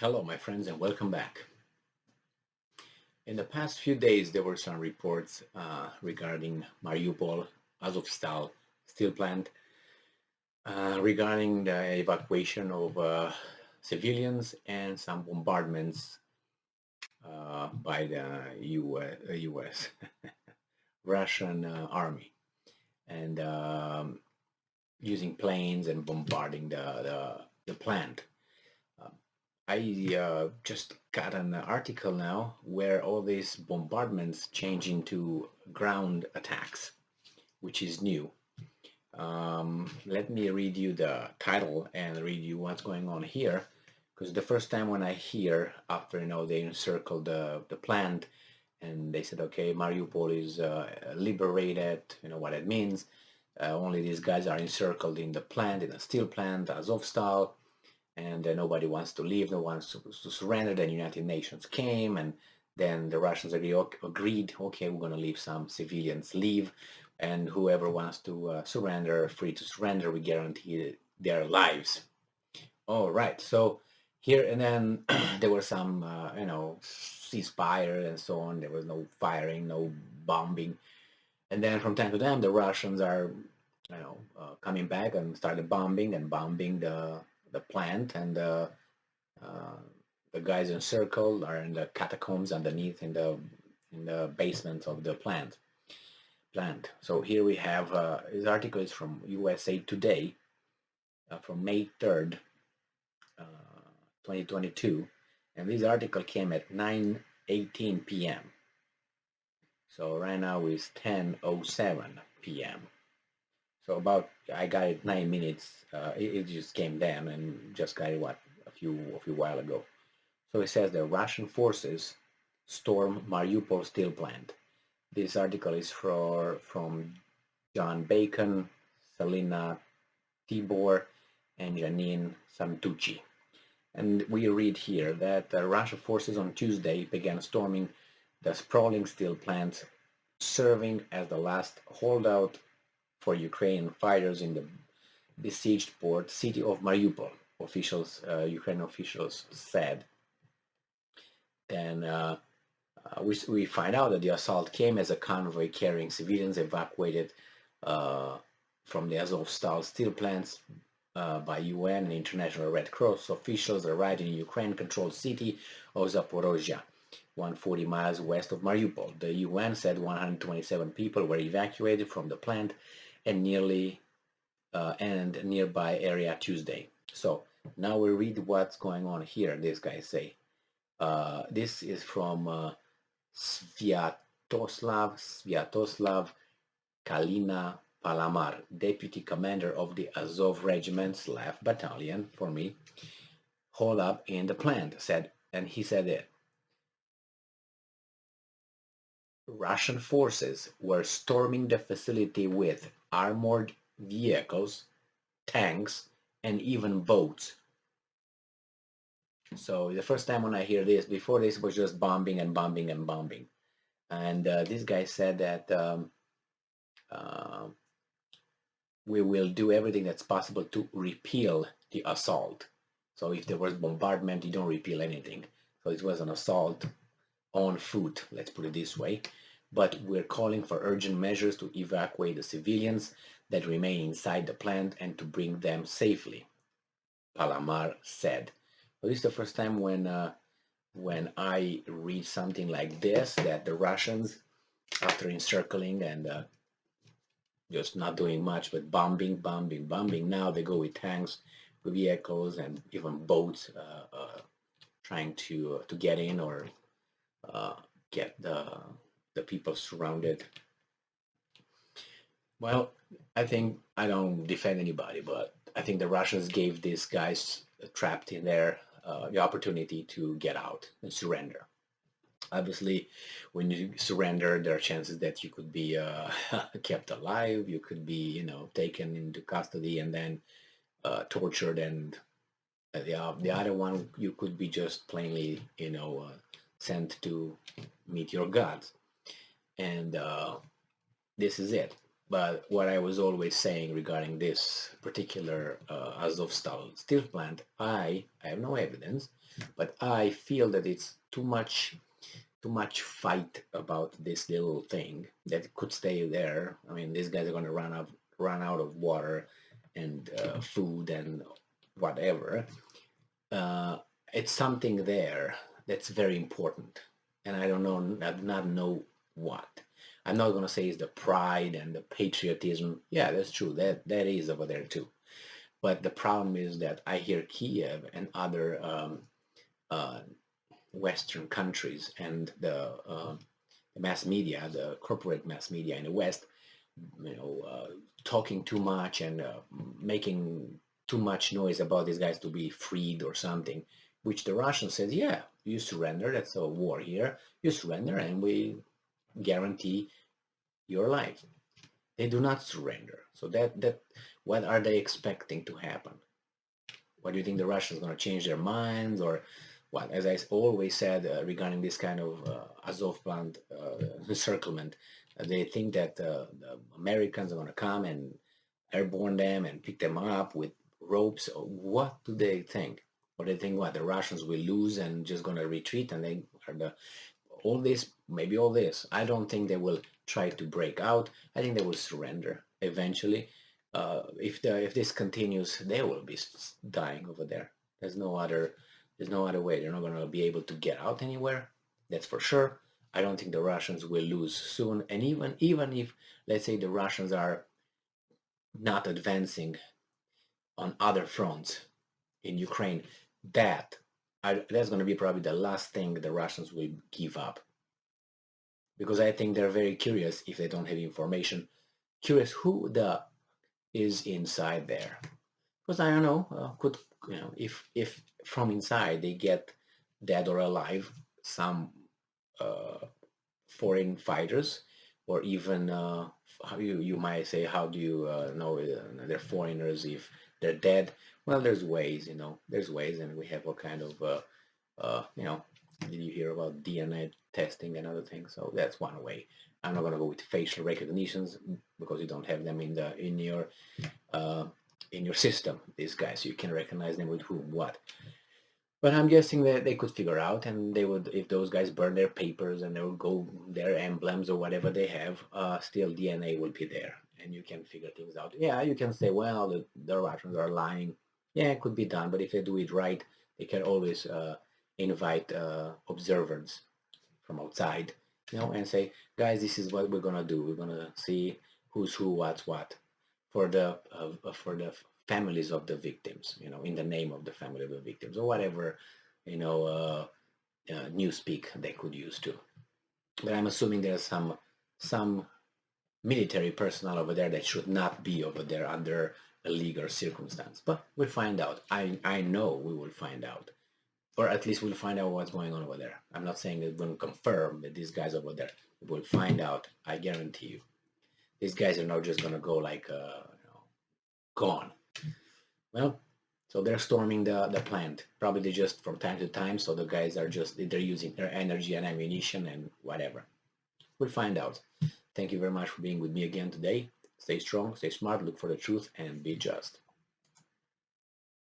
Hello, my friends, and welcome back. In the past few days, there were some reports regarding Mariupol, Azovstal steel plant, regarding the evacuation of civilians and some bombardments by the US Russian army, and using planes and bombarding the plant. Uh, I just got an article now where all these bombardments change into ground attacks, which is new. Let me read you the title and read you what's going on here, because the first time when I hear after they encircled the plant and they said, okay, Mariupol is liberated, you know what it means. Only these guys are encircled in the plant, in a steel plant, Azovstal, and nobody wants to leave, no one wants to surrender. Then United Nations came, and then the Russians agreed, okay, we're going to leave some civilians leave, and whoever wants to surrender, free to surrender, we guarantee their lives. All right, so here and then there were some, ceasefire and so on. There was no firing, no bombing, and then from time to time the Russians are coming back and started bombing the plant, and uh, the guys encircled are in the catacombs underneath in the basement of the plant. So here we have this article is from USA Today from May 3rd, 2022, and this article came at 9:18 p.m. So right now is 10:07 p.m. So about I got it 9 minutes. It just came then and just got it a few while ago. So it says the Russian forces storm Mariupol steel plant. This article is from John Bacon, Selina Tibor, and Janine Santucci. And we read here that the Russian forces on Tuesday began storming the sprawling steel plant, serving as the last holdout for Ukrainian fighters in the besieged port city of Mariupol, Ukrainian officials said. Then we find out that the assault came as a convoy carrying civilians evacuated from the Azovstal steel plants by UN and International Red Cross officials arrived in Ukraine-controlled city of Zaporozhye, 140 miles west of Mariupol. The UN said 127 people were evacuated from the plant and nearby area Tuesday. So now we read what's going on here. These guys say this is from Sviatoslav Kalina Palamar, deputy commander of the Azov Regiment Slav Battalion, for me, hauled up in the plant, and he said it. Russian forces were storming the facility with armored vehicles, tanks, and even boats. So the first time when I hear this, before this was just bombing and bombing and bombing. And this guy said that we will do everything that's possible to repeal the assault. So if there was bombardment, you don't repeal anything. So it was an assault on foot, let's put it this way. But we're calling for urgent measures to evacuate the civilians that remain inside the plant and to bring them safely, Palamar said. So this is the first time when I read something like this, that the Russians, after encircling and just not doing much but bombing, bombing, bombing, now they go with tanks, vehicles, and even boats trying to get in or get the people surrounded. Well, I think I don't defend anybody, but I think the Russians gave these guys trapped in there the opportunity to get out and surrender. Obviously, when you surrender, there are chances that you could be kept alive, you could be, taken into custody and then tortured, and the other one, you could be just plainly, sent to meet your gods. And this is it. But what I was always saying regarding this particular Azovstal steel plant, I have no evidence, but I feel that it's too much fight about this little thing that could stay there. I mean, these guys are going to run out of water and food and whatever. Uh, it's something there that's very important, and I don't know, not know what. I'm not going to say it's the pride and the patriotism. Yeah, that's true. That is over there too. But the problem is that I hear Kiev and other uh, Western countries and the mass media, the corporate mass media in the West, talking too much and making too much noise about these guys to be freed or something, which the Russians said, yeah, you surrender. That's a war here. You surrender, and we guarantee your life. They do not surrender. So that what are they expecting to happen? What do you think the Russians are going to change their minds or what? As I always said regarding this kind of Azov plant encirclement, they think that the Americans are going to come and airborne them and pick them up with ropes. What do they think? Or they think what the Russians will lose and just going to retreat and they are the all this, maybe all this. I don't think they will try to break out. I think they will surrender eventually. If this continues, they will be dying over there. There's no other way. They're not going to be able to get out anywhere. That's for sure. I don't think the Russians will lose soon. And even if, let's say, the Russians are not advancing on other fronts in Ukraine, that's going to be probably the last thing the Russians will give up, because I think they're very curious if they don't have information. Curious who the is inside there, because I don't know. Could if from inside they get dead or alive some uh, foreign fighters, or even how you might say, how do you know they're foreigners if they're dead? Well, there's ways, there's ways, and we have all kind of did you hear about DNA testing and other things? So that's one way. I'm not gonna go with facial recognitions because you don't have them uh, in your system. These guys, you can recognize them with whom, what. But I'm guessing that they could figure out, and they would, if those guys burn their papers and they would go their emblems or whatever they have, still DNA will be there, and you can figure things out. Yeah, you can say, well, the Russians are lying. Yeah, it could be done, but if they do it right, they can always invite observers from outside, and say, guys, this is what we're gonna do. We're gonna see who's who, what's what, for the families of the victims, in the name of the family of the victims, or whatever, newspeak they could use too. But I'm assuming there's some military personnel over there that should not be over there under a legal circumstance. But we'll find out. I know we will find out, or at least we'll find out what's going on over there. I'm not saying that we'll confirm that these guys over there. We'll find out. I guarantee you. These guys are not just gonna go like gone. Well, so they're storming the plant. Probably they just from time to time. So the guys are they're using their energy and ammunition and whatever. We'll find out. Thank you very much for being with me again today. Stay strong, stay smart, look for the truth, and be just.